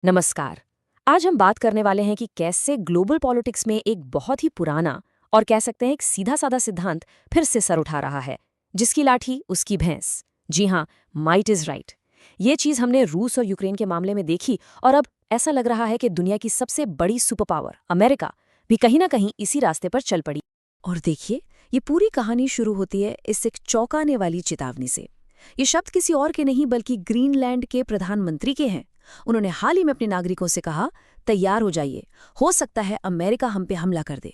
नमस्कार। आज हम बात करने वाले हैं कि कैसे ग्लोबल पॉलिटिक्स में एक बहुत ही पुराना और कह सकते हैं एक सीधा साधा सिद्धांत फिर से सर उठा रहा है, जिसकी लाठी उसकी भैंस। जी हाँ, माइट इज राइट। ये चीज हमने रूस और यूक्रेन के मामले में देखी और अब ऐसा लग रहा है कि दुनिया की सबसे बड़ी सुपर पावर अमेरिका भी कहीं ना कहीं इसी रास्ते पर चल पड़ी। और देखिए, ये पूरी कहानी शुरू होती है इस एक चौंकाने वाली चेतावनी से। ये शब्द किसी और के नहीं बल्कि ग्रीनलैंड के प्रधानमंत्री के हैं। उन्होंने हाल ही में अपने नागरिकों से कहा, तैयार हो जाइए, हो सकता है अमेरिका हम पे हमला कर दे।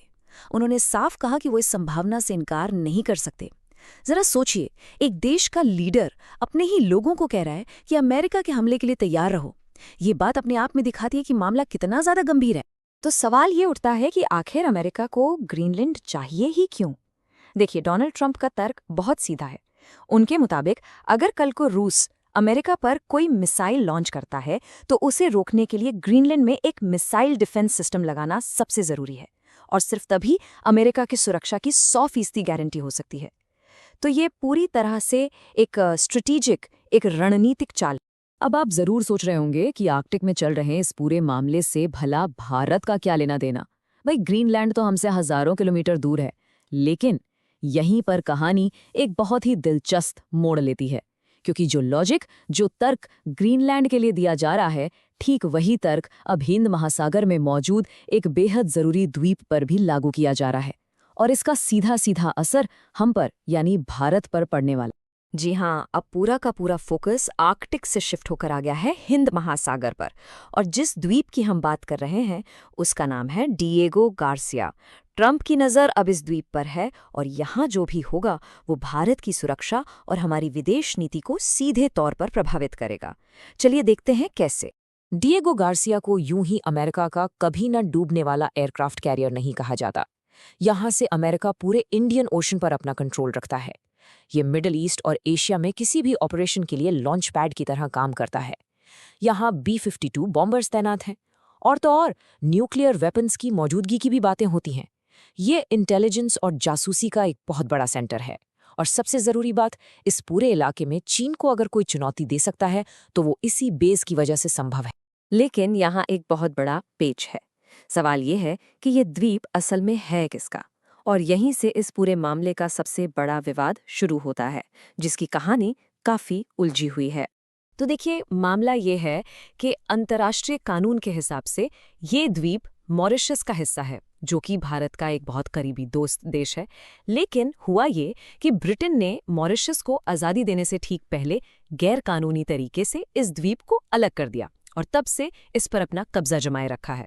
उन्होंने साफ कहा कि वो इस संभावना से इनकार नहीं कर सकते। जरा सोचिए, एक देश का लीडर अपने ही लोगों को कह रहा है कि अमेरिका के हमले के लिए तैयार रहो। ये बात अपने आप में दिखाती है कि मामला कितना ज्यादा गंभीर है। तो सवाल ये उठता है कि आखिर अमेरिका को ग्रीनलैंड चाहिए ही क्यों? देखिए, डोनाल्ड ट्रंप का तर्क बहुत सीधा है। उनके मुताबिक अगर कल को रूस अमेरिका पर कोई मिसाइल लॉन्च करता है तो उसे रोकने के लिए ग्रीनलैंड में एक मिसाइल डिफेंस सिस्टम लगाना सबसे जरूरी है, और सिर्फ तभी अमेरिका की सुरक्षा की 100% गारंटी हो सकती है। तो ये पूरी तरह से एक स्ट्रेटेजिक, एक रणनीतिक चाल। अब आप जरूर सोच रहे होंगे कि आर्कटिक में चल रहे इस पूरे मामले से भला भारत का क्या लेना देना। भाई, ग्रीनलैंड तो हमसे हजारों किलोमीटर दूर है। लेकिन यहीं पर कहानी एक बहुत ही दिलचस्प मोड़ लेती है, क्योंकि जो लॉजिक, जो तर्क ग्रीनलैंड के लिए दिया जा रहा है, ठीक वही तर्क अब हिंद महासागर में मौजूद एक बेहद जरूरी द्वीप पर भी लागू किया जा रहा है। और इसका सीधा सीधा असर हम पर यानी भारत पर पड़ने वाला। जी हाँ, अब पूरा का पूरा फोकस आर्कटिक से शिफ्ट होकर आ गया है हिंद महासागर पर। और जिस द्वीप की हम बात कर रहे हैं उसका नाम है डिएगो गार्सिया। ट्रंप की नज़र अब इस द्वीप पर है और यहाँ जो भी होगा वो भारत की सुरक्षा और हमारी विदेश नीति को सीधे तौर पर प्रभावित करेगा। चलिए देखते हैं कैसे। डिएगो गार्सिया को यूं ही अमेरिका का कभी न डूबने वाला एयरक्राफ्ट कैरियर नहीं कहा जाता। यहाँ से अमेरिका पूरे इंडियन ओशन पर अपना कंट्रोल रखता है। ये मिडिल ईस्ट और एशिया में किसी भी ऑपरेशन के लिए लॉन्च पैड की तरह काम करता है। यहाँ B-52 बॉम्बर्स तैनात हैं, और तो और न्यूक्लियर वेपन्स की मौजूदगी की भी बातें होती हैं। ये इंटेलिजेंस और जासूसी का एक बहुत बड़ा सेंटर है। और सबसे ज़रूरी बात, इस पूरे इलाके में चीन को अगर कोई चुनौती दे सकता है तो वो इसी बेस की वजह से संभव है। लेकिन यहाँ एक बहुत बड़ा पेच है। सवाल ये है कि ये द्वीप असल में है किसका, और यहीं से इस पूरे मामले का सबसे बड़ा विवाद शुरू होता है, जिसकी कहानी काफी उलझी हुई है। तो देखिए, मामला ये है कि अंतर्राष्ट्रीय कानून के हिसाब से ये द्वीप मॉरिशस का हिस्सा है, जो कि भारत का एक बहुत करीबी दोस्त देश है। लेकिन हुआ ये कि ब्रिटेन ने मॉरिशस को आज़ादी देने से ठीक पहले गैर कानूनी तरीके से इस द्वीप को अलग कर दिया और तब से इस पर अपना कब्जा जमाए रखा है।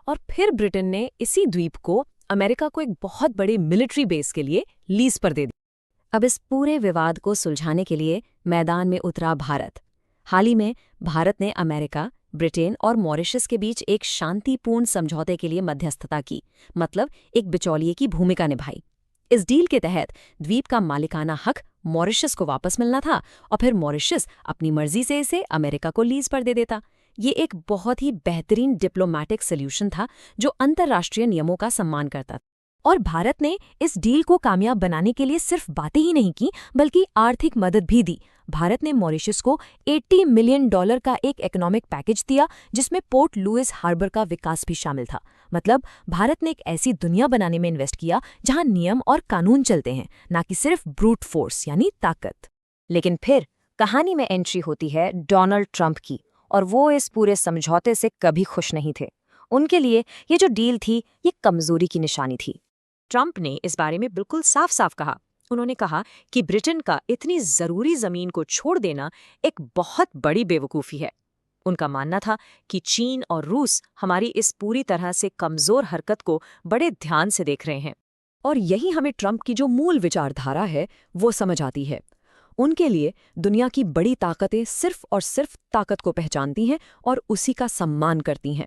और फिर ब्रिटेन ने इसी द्वीप को अमेरिका को एक बहुत बड़े मिलिट्री बेस के लिए लीज पर दे दिया। अब इस पूरे विवाद को सुलझाने के लिए मैदान में उतरा भारत। हाल ही में भारत ने अमेरिका, ब्रिटेन और मॉरिशस के बीच एक शांतिपूर्ण समझौते के लिए मध्यस्थता की, मतलब एक बिचौलिए की भूमिका निभाई। इस डील के तहत द्वीप का मालिकाना हक मॉरिशस को वापस मिलना था और फिर मॉरिशस अपनी मर्जी से इसे अमेरिका को लीज पर दे देता। ये एक बहुत ही बेहतरीन डिप्लोमैटिक सॉल्यूशन था जो अंतर्राष्ट्रीय नियमों का सम्मान करता था। और भारत ने इस डील को कामयाब बनाने के लिए सिर्फ बातें ही नहीं की, बल्कि आर्थिक मदद भी दी। भारत ने मॉरिशस को $80 मिलियन का एक इकोनॉमिक पैकेज दिया, जिसमें पोर्ट लुइस हार्बर का विकास भी शामिल था। मतलब भारत ने एक ऐसी दुनिया बनाने में इन्वेस्ट किया जहां नियम और कानून चलते हैं, ना कि सिर्फ ब्रूट फोर्स यानी ताकत। लेकिन फिर कहानी में एंट्री होती है डोनाल्ड ट्रंप की, और वो इस पूरे समझौते से कभी खुश नहीं थे। उनके लिए ये जो डील थी, ये कमजोरी की निशानी थी। ट्रंप ने इस बारे में बिल्कुल साफ साफ कहा। उन्होंने कहा कि ब्रिटेन का इतनी जरूरी जमीन को छोड़ देना एक बहुत बड़ी बेवकूफ़ी है। उनका मानना था कि चीन और रूस हमारी इस पूरी तरह से कमजोर हरकत को बड़े ध्यान से देख रहे हैं। और यही हमें ट्रंप की जो मूल विचारधारा है वो समझ आती है। उनके लिए दुनिया की बड़ी ताकतें सिर्फ और सिर्फ ताकत को पहचानती हैं और उसी का सम्मान करती हैं।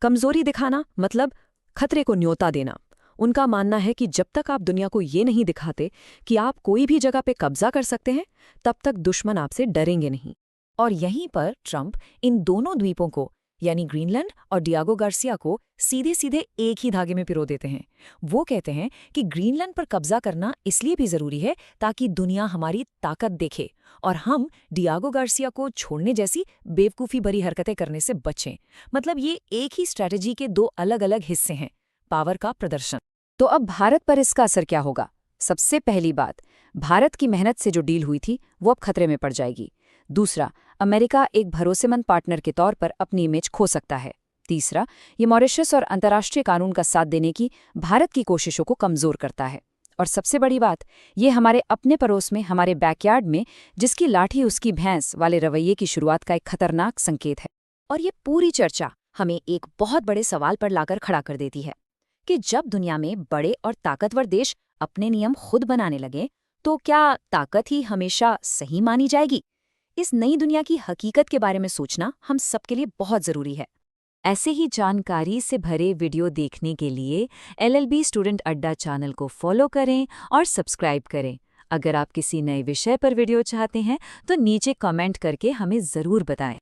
कमजोरी दिखाना मतलब खतरे को न्योता देना। उनका मानना है कि जब तक आप दुनिया को ये नहीं दिखाते कि आप कोई भी जगह पे कब्जा कर सकते हैं, तब तक दुश्मन आपसे डरेंगे नहीं। और यहीं पर ट्रंप इन दोनों द्वीपों को यानी ग्रीनलैंड और डियागो गार्सिया को सीधे सीधे एक ही धागे में पिरो देते हैं। वो कहते हैं कि ग्रीनलैंड पर कब्जा करना इसलिए भी जरूरी है ताकि दुनिया हमारी ताकत देखे और हम डियागो गार्सिया को छोड़ने जैसी बेवकूफ़ी भरी हरकतें करने से बचें। मतलब ये एक ही स्ट्रैटेजी के दो अलग अलग हिस्से हैं, पावर का प्रदर्शन। तो अब भारत पर इसका असर क्या होगा? सबसे पहली बात, भारत की मेहनत से जो डील हुई थी वो अब खतरे में पड़ जाएगी। दूसरा, अमेरिका एक भरोसेमंद पार्टनर के तौर पर अपनी इमेज खो सकता है। तीसरा, ये मॉरिशस और अंतर्राष्ट्रीय कानून का साथ देने की भारत की कोशिशों को कमजोर करता है। और सबसे बड़ी बात, ये हमारे अपने पड़ोस में, हमारे बैकयार्ड में जिसकी लाठी उसकी भैंस वाले रवैये की शुरुआत का एक खतरनाक संकेत है। और ये पूरी चर्चा हमें एक बहुत बड़े सवाल पर लाकर खड़ा कर देती है कि जब दुनिया में बड़े और ताकतवर देश अपने नियम खुद बनाने लगे, तो क्या ताकत ही हमेशा सही मानी जाएगी? इस नई दुनिया की हकीकत के बारे में सोचना हम सबके लिए बहुत ज़रूरी है। ऐसे ही जानकारी से भरे वीडियो देखने के लिए LLB स्टूडेंट अड्डा चैनल को फॉलो करें और सब्सक्राइब करें। अगर आप किसी नए विषय पर वीडियो चाहते हैं तो नीचे कमेंट करके हमें ज़रूर बताएं।